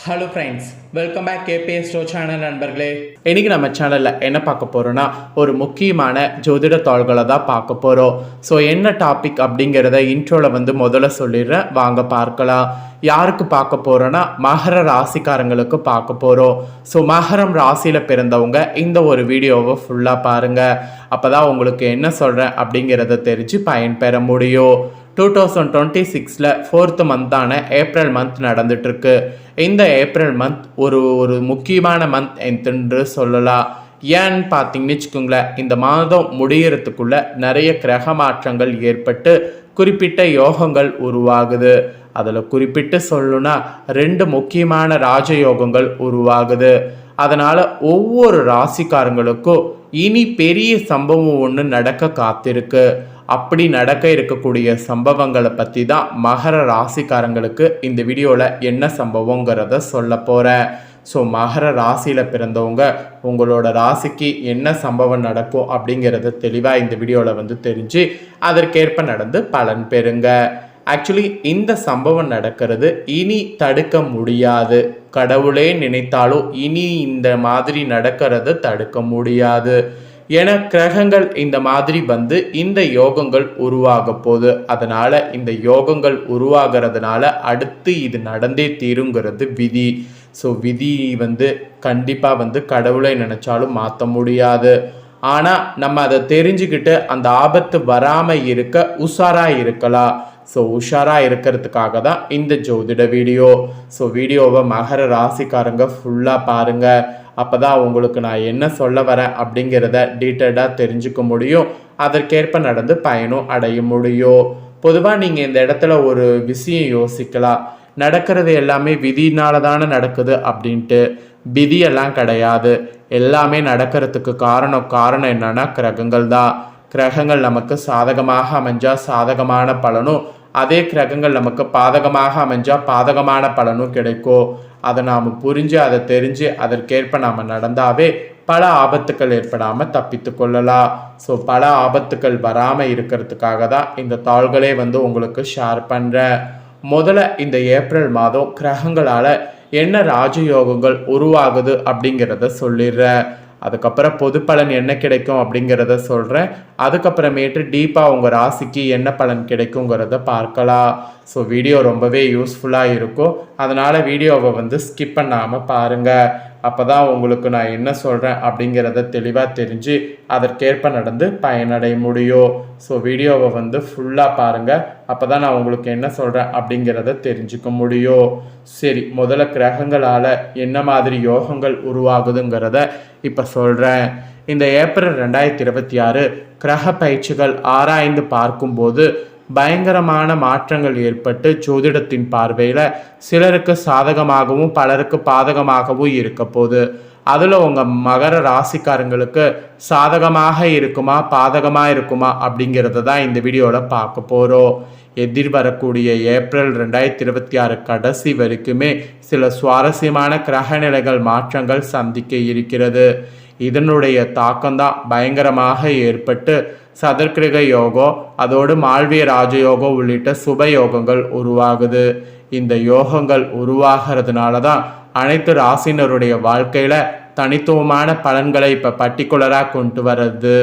Hello friends, welcome back KPS ஸ்டோ channel நண்பர்களே. இன்றைக்கி நம்ம சேனலில் என்ன பார்க்க போகிறோன்னா ஒரு முக்கியமான ஜோதிட தாள்களை தான் பார்க்க போகிறோம். ஸோ என்ன டாபிக் அப்படிங்கிறத இன்ட்ரோவில் முதல்ல சொல்லிடுறேன், வாங்க பார்க்கலாம். யாருக்கு பார்க்க போகிறோன்னா மகர ராசிக்காரங்களுக்கு பார்க்க போகிறோம். ஸோ மகரம் ராசியில் பிறந்தவங்க இந்த ஒரு வீடியோவை ஃபுல்லாக பாருங்கள். அப்போ தான் உங்களுக்கு என்ன சொல்கிறேன் அப்படிங்கிறத தெரிஞ்சு பயன்பெற முடியும். 2026 4th மந்தான ஏப்ரல் மந்த் நடந்துட்டுருக்கு. இந்த ஏப்ரல் மந்த் ஒரு முக்கியமான மந்த் என்று சொல்லலாம். ஏன்னு பார்த்தீங்கன்னு வச்சுக்கோங்களேன், இந்த மாதம் முடியறதுக்குள்ள நிறைய கிரக மாற்றங்கள் ஏற்பட்டு குறிப்பிட்ட யோகங்கள் உருவாகுது. அதில் குறிப்பிட்டு சொல்லணும்னா 2 முக்கியமான ராஜயோகங்கள் உருவாகுது. அதனால் ஒவ்வொரு ராசிக்காரங்களுக்கும் இனி பெரிய சம்பவம் ஒன்று நடக்க காத்திருக்கு. அப்படி நடக்க இருக்கக்கூடிய சம்பவங்களை பற்றி தான் மகர ராசிக்காரங்களுக்கு இந்த வீடியோவில் என்ன சம்பவங்கிறத சொல்ல போகிறேன். ஸோ மகர ராசியில் பிறந்தவங்க உங்களோட ராசிக்கு என்ன சம்பவம் நடக்கும் அப்படிங்கிறத தெளிவாக இந்த வீடியோவில் தெரிஞ்சு அதற்கேற்ப நடந்து பலன் பெறுங்க. ஆக்சுவலி இந்த சம்பவம் நடக்கிறது இனி தடுக்க முடியாது. கடவுளே நினைத்தாலும் இனி இந்த மாதிரி நடக்கிறது தடுக்க முடியாது. என கிரகங்கள் இந்த மாதிரி இந்த யோகங்கள் உருவாக போகுது. அதனால் இந்த யோகங்கள் உருவாகிறதுனால அடுத்து இது நடந்தே தீருங்கிறது விதி. ஸோ விதி கண்டிப்பாக கடவுளை நினச்சாலும் மாற்ற முடியாது. ஆனால் நம்ம அதை தெரிஞ்சுக்கிட்டு அந்த ஆபத்து வராமல் இருக்க உஷாராக இருக்கலாம். ஸோ உஷாராக இருக்கிறதுக்காக தான் இந்த ஜோதிட வீடியோ. ஸோ வீடியோவை மகர ராசிக்காரங்க ஃபுல்லாக பாருங்கள். அப்போ தான் உங்களுக்கு நான் என்ன சொல்ல வரேன் அப்படிங்கிறத டீட்டெயிலாக தெரிஞ்சுக்க முடியும். அதற்கேற்ப நடந்து பயனும் அடைய முடியும். பொதுவாக நீங்கள் இந்த இடத்துல ஒரு விஷயம் யோசிக்கலாம், நடக்கிறது எல்லாமே விதினால தானே நடக்குது அப்படின்ட்டு. விதியெல்லாம் கிடையாது. எல்லாமே நடக்கிறதுக்கு காரணம் என்னன்னா கிரகங்கள் தான். கிரகங்கள் நமக்கு சாதகமாக அமைஞ்சால் சாதகமான பலனும், அதே கிரகங்கள் நமக்கு பாதகமாக அமைஞ்சால் பாதகமான பலனும் கிடைக்கும். அதை நாம் புரிஞ்சு அதை தெரிஞ்சு அதற்கேற்ப நாம் நடந்தாவே பல ஆபத்துக்கள் ஏற்படாமல் தப்பித்து கொள்ளலாம். ஸோ பல ஆபத்துக்கள் வராமல் இருக்கிறதுக்காக தான் இந்த தாள்களே உங்களுக்கு ஷேர் பண்ணுறேன். முதல்ல இந்த ஏப்ரல் மாதம் கிரகங்களால் என்ன ராஜயோகங்கள் உருவாகுது அப்படிங்கிறத சொல்லிடுறேன். அதுக்கப்புறம் பொது பலன் என்ன கிடைக்கும் அப்படிங்கிறத சொல்கிறேன். அதுக்கப்புறமேட்டு டீப்பாக உங்கள் ராசிக்கு என்ன பலன் கிடைக்குங்கிறத பார்க்கலாம். ஸோ வீடியோ ரொம்பவே யூஸ்ஃபுல்லாக இருக்கும். அதனால் வீடியோவை ஸ்கிப் பண்ணாமல் பாருங்கள். அப்போ தான் உங்களுக்கு நான் என்ன சொல்கிறேன் அப்படிங்கிறத தெளிவாக தெரிஞ்சு அதற்கேற்ப நடந்து பயனடைய முடியும். ஸோ வீடியோவை ஃபுல்லாக பாருங்கள். அப்போ தான் நான் உங்களுக்கு என்ன சொல்கிறேன் அப்படிங்கிறத தெரிஞ்சுக்க முடியும். சரி, முதல்ல கிரகங்களால் என்ன மாதிரி யோகங்கள் உருவாகுதுங்கிறத இப்போ சொல்கிறேன். இந்த ஏப்ரல் 2026 கிரக பயிற்சிகள் ஆராய்ந்து பார்க்கும்போது பயங்கரமான மாற்றங்கள் ஏற்பட்டு ஜோதிடத்தின் பார்வையில் சிலருக்கு சாதகமாகவும் பலருக்கு பாதகமாகவும் இருக்க போகுது. அதில் உங்கள் மகர ராசிக்காரங்களுக்கு சாதகமாக இருக்குமா பாதகமாக இருக்குமா அப்படிங்கிறத தான் இந்த வீடியோவில் பார்க்க போகிறோம். எதிர்வரக்கூடிய ஏப்ரல் 2026 கடைசி வரைக்குமே சில சுவாரஸ்யமான கிரகநிலைகள் மாற்றங்கள் சந்திக்க இருக்கிறது. இதனுடைய தாக்கம்தான் பயங்கரமாக ஏற்பட்டு சதுர்கிரக யோகம், அதோடு மால்விய ராஜயோகம் உள்ளிட்ட சுப யோகங்கள் உருவாகுது. இந்த யோகங்கள் உருவாகிறதுனால தான் அனைத்து ராசினருடைய வாழ்க்கையில் தனித்துவமான பலன்களை இப்போ பர்டிகுலராக கொண்டு வர்றது.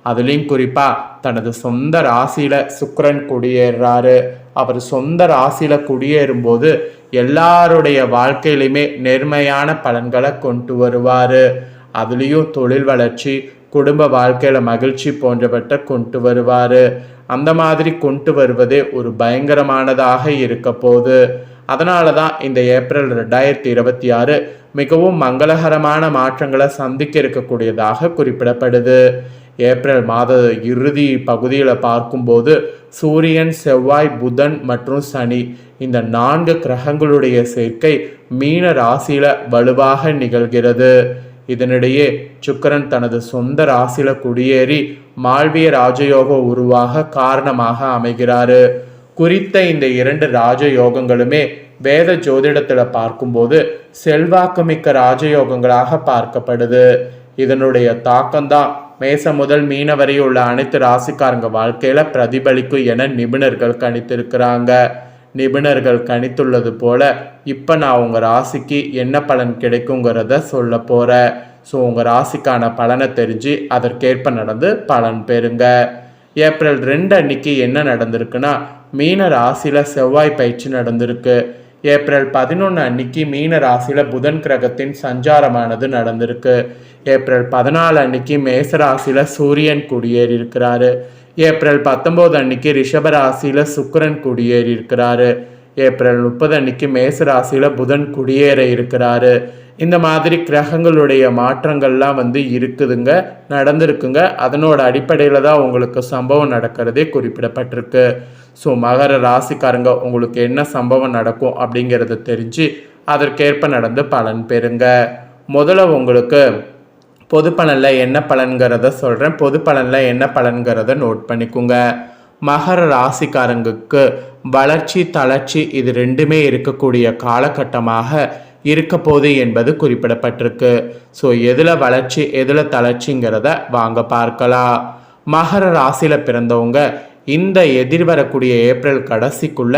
அதுலேயும் குறிப்பாக தனது சொந்த ராசியில் சுக்கிரன் குடியேறாரு. அவர் சொந்த ராசியில் குடியேறும்போது எல்லாருடைய வாழ்க்கையிலுமே நேர்மையான பலன்களை கொண்டு வருவார். அதுலேயும் தொழில் வளர்ச்சி, குடும்ப வாழ்க்கையில் மகிழ்ச்சி போன்றவற்றை கொண்டு வருவார். அந்த மாதிரி கொண்டு வருவதே ஒரு பயங்கரமானதாக இருக்க போகுது. அதனால தான் இந்த ஏப்ரல் 2026 மிகவும் மங்களகரமான மாற்றங்களை சந்திக்க இருக்கக்கூடியதாக குறிப்பிடப்படுது. ஏப்ரல் மாத இறுதி பகுதியில் பார்க்கும்போது சூரியன், செவ்வாய், புதன் மற்றும் சனி இந்த 4 கிரகங்களுடைய சேர்க்கை மீன ராசியில் வலுவாக நிகழ்கிறது. இதனிடையே சுக்கிரன் தனது சொந்த ராசியில் குடியேறி மால்விய ராஜயோகம் உருவாக காரணமாக அமைகிறாரு. குறித்த இந்த 2 ராஜயோகங்களுமே வேத ஜோதிடத்தில் பார்க்கும்போது செல்வாக்குமிக்க ராஜயோகங்களாக பார்க்கப்படுது. இதனுடைய தாக்கம்தான் மேசம் முதல் மீன வரை உள்ள அனைத்து ராசிக்காரங்க வாழ்க்கையில பிரதிபலிக்கும் என நிபுணர்கள் கணித்திருக்கிறாங்க. நிபுணர்கள் கணித்துள்ளது போல இப்போ நான் உங்கள் ராசிக்கு என்ன பலன் கிடைக்குங்கிறத சொல்ல போகிறேன். ஸோ உங்கள் ராசிக்கான பலனை தெரிஞ்சு அதற்கேற்ப நடந்து பலன் பெறுங்க. ஏப்ரல் 2 அன்னைக்கு என்ன நடந்திருக்குன்னா, மீன ராசியில் செவ்வாய் பயிற்சி நடந்திருக்கு. ஏப்ரல் 11 அன்னைக்கு மீன ராசியில் புதன் கிரகத்தின் சஞ்சாரமானது நடந்திருக்கு. ஏப்ரல் 14 அன்னைக்கு மேச ராசியில் சூரியன் குடியேறி இருக்கிறாரு. ஏப்ரல் 19 அன்னைக்கு ரிஷப ராசியில் சுக்கிரன் குடியேறி இருக்கிறாரு. ஏப்ரல் 30 அன்னைக்கு மேச ராசியில் புதன் குடியேற இருக்கிறாரு. இந்த மாதிரி கிரகங்களுடைய மாற்றங்கள்லாம் இருக்குதுங்க, நடந்திருக்குங்க. அதனோட அடிப்படையில் தான் உங்களுக்கு சம்பவம் நடக்கிறதே குறிப்பிடப்பட்டிருக்கு. ஸோ மகர ராசிக்காரங்க உங்களுக்கு என்ன சம்பவம் நடக்கும் அப்படிங்கிறத தெரிஞ்சு அதற்கேற்ப நடந்து பலன் பெறுங்க. முதல்ல உங்களுக்கு பொது பலனில் என்ன பலன்கிறத சொல்கிறேன். பொது பலனில் என்ன பலன்கிறத நோட் பண்ணிக்கோங்க. மகர ராசிக்காரங்களுக்கு வளர்ச்சி தளர்ச்சி இது ரெண்டுமே இருக்கக்கூடிய காலகட்டமாக இருக்க போது என்பது குறிப்பிடப்பட்டிருக்கு. ஸோ எதில் வளர்ச்சி எதில் தளர்ச்சிங்கிறத வாங்க பார்க்கலாம். மகர ராசியில் பிறந்தவங்க இந்த எதிர்வரக்கூடிய ஏப்ரல் கடைசிக்குள்ள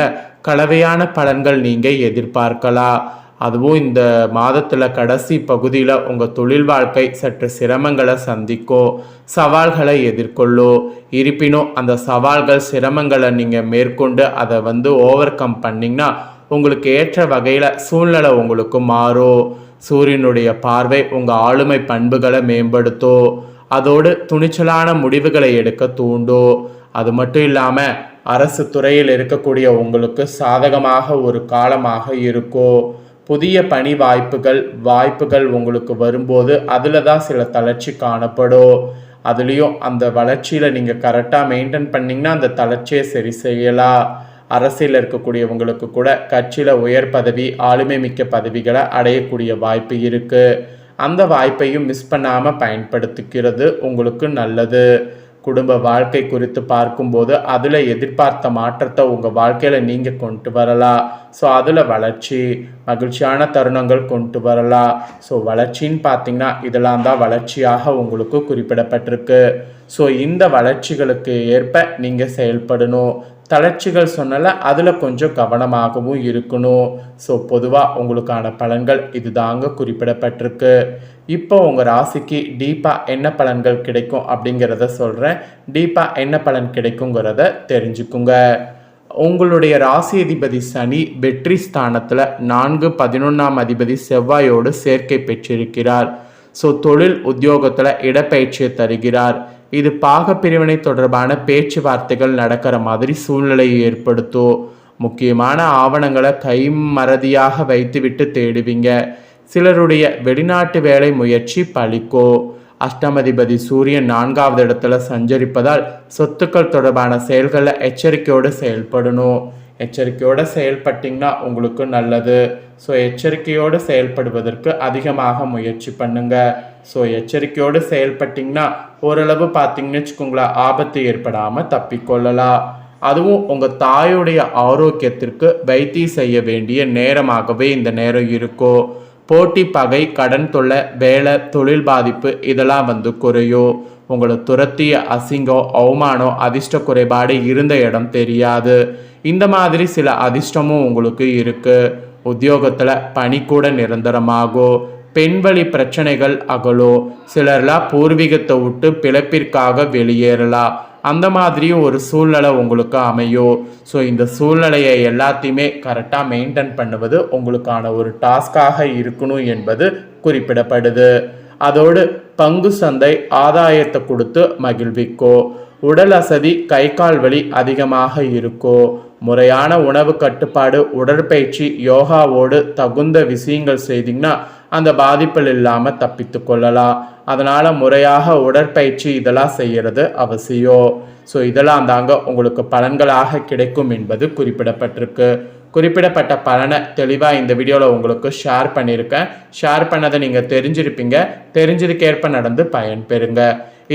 கலவையான பலன்கள் நீங்கள் எதிர்பார்க்கலாம். அதுவும் இந்த மாதத்தில் கடைசி பகுதியில் உங்கள் தொழில் வாழ்க்கை சற்று சிரமங்களை சந்திக்கும், சவால்களை எதிர்கொள்ளும். இருப்பினும் அந்த சவால்கள் சிரமங்களை நீங்கள் மேற்கொண்டு அதை ஓவர் கம் பண்ணிங்கன்னா உங்களுக்கு ஏற்ற வகையில் சூழ்நிலை உங்களுக்கு மாறும். சூரியனுடைய பார்வை உங்கள் ஆளுமை பண்புகளை மேம்படுத்தும். அதோடு துணிச்சலான முடிவுகளை எடுக்க தூண்டும். அது மட்டும் இல்லாமல் அரசு துறையில் இருக்கக்கூடிய உங்களுக்கு சாதகமாக ஒரு காலமாக இருக்கும். புதிய பணி வாய்ப்புகள் உங்களுக்கு வரும்போது அதில் தான் சில தளர்ச்சி காணப்படும். அதுலேயும் அந்த வளர்ச்சியில் நீங்கள் கரெக்டாக மெயின்டைன் பண்ணிங்கன்னா அந்த தளர்ச்சியை சரி செய்யலாம். அரசியல் இருக்கக்கூடியவங்களுக்கு கூட கட்சியில் உயர் பதவி ஆளுமை மிக்க பதவிகளை அடையக்கூடிய வாய்ப்பு இருக்குது. அந்த வாய்ப்பையும் மிஸ் பண்ணாமல் பயன்படுத்திக்கிறது உங்களுக்கு நல்லது. குடும்ப வாழ்க்கை குறித்து பார்க்கும்போது அதில் எதிர்பார்த்த மாற்றத்தை உங்கள் வாழ்க்கையில் நீங்கள் கொண்டு வரலாம். ஸோ அதில் வளர்ச்சி மகிழ்ச்சியான தருணங்கள் கொண்டு வரலாம். ஸோ வளர்ச்சின்னு பார்த்தீங்கன்னா இதெல்லாம் தான் வளர்ச்சியாக உங்களுக்கு குறிப்பிடப்பட்டிருக்கு. ஸோ இந்த வளர்ச்சிகளுக்கு ஏற்ப நீங்கள் செயல்படணும். தளர்ச்சிகள் சொன்னால அதில் கொஞ்சம் கவனமாகவும் இருக்கணும். ஸோ பொதுவாக உங்களுக்கான பலன்கள் இது தாங்க குறிப்பிடப்பட்டிருக்கு. இப்போ உங்கள் ராசிக்கு டீப்பாக என்ன பலன்கள் கிடைக்கும் அப்படிங்கிறத சொல்கிறேன். டீப்பாக என்ன பலன் கிடைக்குங்கிறத தெரிஞ்சுக்குங்க. உங்களுடைய ராசி அதிபதி சனி வெற்றி ஸ்தானத்தில் 4-11ஆம் அதிபதி செவ்வாயோடு சேர்க்கை பெற்றிருக்கிறார். ஸோ தொழில் உத்தியோகத்தில் இடப்பெயர்ச்சியை தருகிறார். இது பாகப்பிரிவினை தொடர்பான பேச்சுவார்த்தைகள் நடக்கிற மாதிரி சூழ்நிலையை ஏற்படுத்தும். முக்கியமான ஆவணங்களை கைமறதியாக வைத்துவிட்டு தேடுவீங்க. சிலருடைய வெளிநாட்டு வேலை முயற்சி பலிக்கும். அஷ்டமதிபதி சூரியன் 4வது இடத்துல சஞ்சரிப்பதால் சொத்துக்கள் தொடர்பான செயல்களில் எச்சரிக்கையோடு செயல்படணும். எச்சரிக்கையோடு செயல்பட்டிங்கன்னா உங்களுக்கு நல்லது. ஸோ எச்சரிக்கையோடு செயல்படுவதற்கு அதிகமாக முயற்சி பண்ணுங்க. ஸோ எச்சரிக்கையோடு செயல்பட்டிங்கன்னா ஓரளவு பார்த்தீங்கன்னு வச்சுக்கோங்களேன், ஆபத்து ஏற்படாமல் தப்பிக்கொள்ளலாம். அதுவும் உங்கள் தாயுடைய ஆரோக்கியத்திற்கு வைத்தியம் செய்ய வேண்டிய நேரமாகவே இந்த நேரம் இருக்கும். போட்டி பகை கடன் தொல்லை வேலை தொழில் பாதிப்பு இதெல்லாம் குறையும். உங்களை துரத்திய அசிங்கம் அவமானம் அதிர்ஷ்ட குறைபாடு இருந்த இடம் தெரியாது. இந்த மாதிரி சில அதிர்ஷ்டமும் உங்களுக்கு இருக்கு. உத்தியோகத்தில் பணி கூட நிரந்தரமாகும். பெண்வழி பிரச்சனைகள் அகலும். சிலர்லாம் பூர்வீகத்தை விட்டு பிழைப்பிற்காக வெளியேறலாம். அந்த மாதிரியும் ஒரு சூழ்நிலை உங்களுக்கு அமையும். ஸோ இந்த சூழ்நிலையை எல்லாத்தையுமே கரெக்டாக மெயின்டைன் பண்ணுவது உங்களுக்கான ஒரு டாஸ்காக இருக்கணும் என்பது குறிப்பிடப்படுது. அதோடு பங்கு சந்தை ஆதாயத்தை கொடுத்து மகிழ்விக்கும். உடல் அசதி கை கால் வலி அதிகமாக இருக்கும். முறையான உணவு கட்டுப்பாடு உடற்பயிற்சி யோகாவோடு தகுந்த விஷயங்கள் செய்தீங்கன்னா அந்த பாதிப்பில் இல்லாமல் தப்பித்து கொள்ளலாம். அதனால் முறையாக உடற்பயிற்சி இதெல்லாம் செய்கிறது அவசியம். ஸோ இதெல்லாம் தாங்க உங்களுக்கு பலன்களாக கிடைக்கும் என்பது குறிப்பிடப்பட்டிருக்கு. குறிப்பிடப்பட்ட பலனை தெளிவாக இந்த வீடியோவில் உங்களுக்கு ஷேர் பண்ணியிருக்கேன். ஷேர் பண்ணதை நீங்கள் தெரிஞ்சிருப்பீங்க. தெரிஞ்சதுக்கேற்ப நடந்து பயன்பெறுங்க.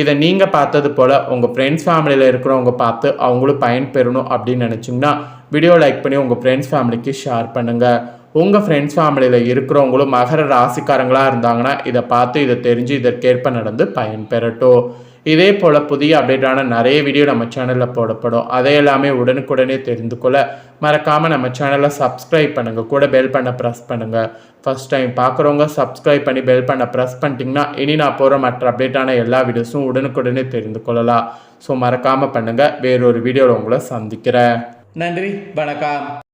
இதை நீங்கள் பார்த்தது போல் உங்கள் ஃப்ரெண்ட்ஸ் ஃபேமிலியில் இருக்கிறவங்க பார்த்து அவங்களும் பயன்பெறணும் அப்படின்னு நினச்சிங்கன்னா வீடியோ லைக் பண்ணி உங்கள் ஃப்ரெண்ட்ஸ் ஃபேமிலிக்கு ஷேர் பண்ணுங்கள். உங்கள் ஃப்ரெண்ட்ஸ் ஃபேமிலியில் இருக்கிறவங்களும் மகர ராசிக்காரங்களாக இருந்தாங்கன்னா இதை பார்த்து இதை தெரிஞ்சு இதற்கேற்ப நடந்து பயன்பெறட்டும். இதே போல் புதிய அப்டேட்டான நிறைய வீடியோ நம்ம சேனலில் போடப்படும். அதை எல்லாமே உடனுக்குடனே தெரிந்து கொள்ள மறக்காமல் நம்ம சேனலை சப்ஸ்கிரைப் பண்ணுங்கள், கூட பெல் பண்ண ப்ரெஸ் பண்ணுங்கள். ஃபஸ்ட் டைம் பார்க்குறவங்க சப்ஸ்கிரைப் பண்ணி பெல் பண்ண ப்ரெஸ் பண்ணிட்டீங்கன்னா இனி நான் போகிற மற்ற அப்டேட்டான எல்லா வீடியோஸும் உடனுக்குடனே தெரிந்து கொள்ளலாம். ஸோ மறக்காமல் பண்ணுங்கள். வேறொரு வீடியோவில் உங்களை சந்திக்கிறேன். நன்றி, வணக்கம்.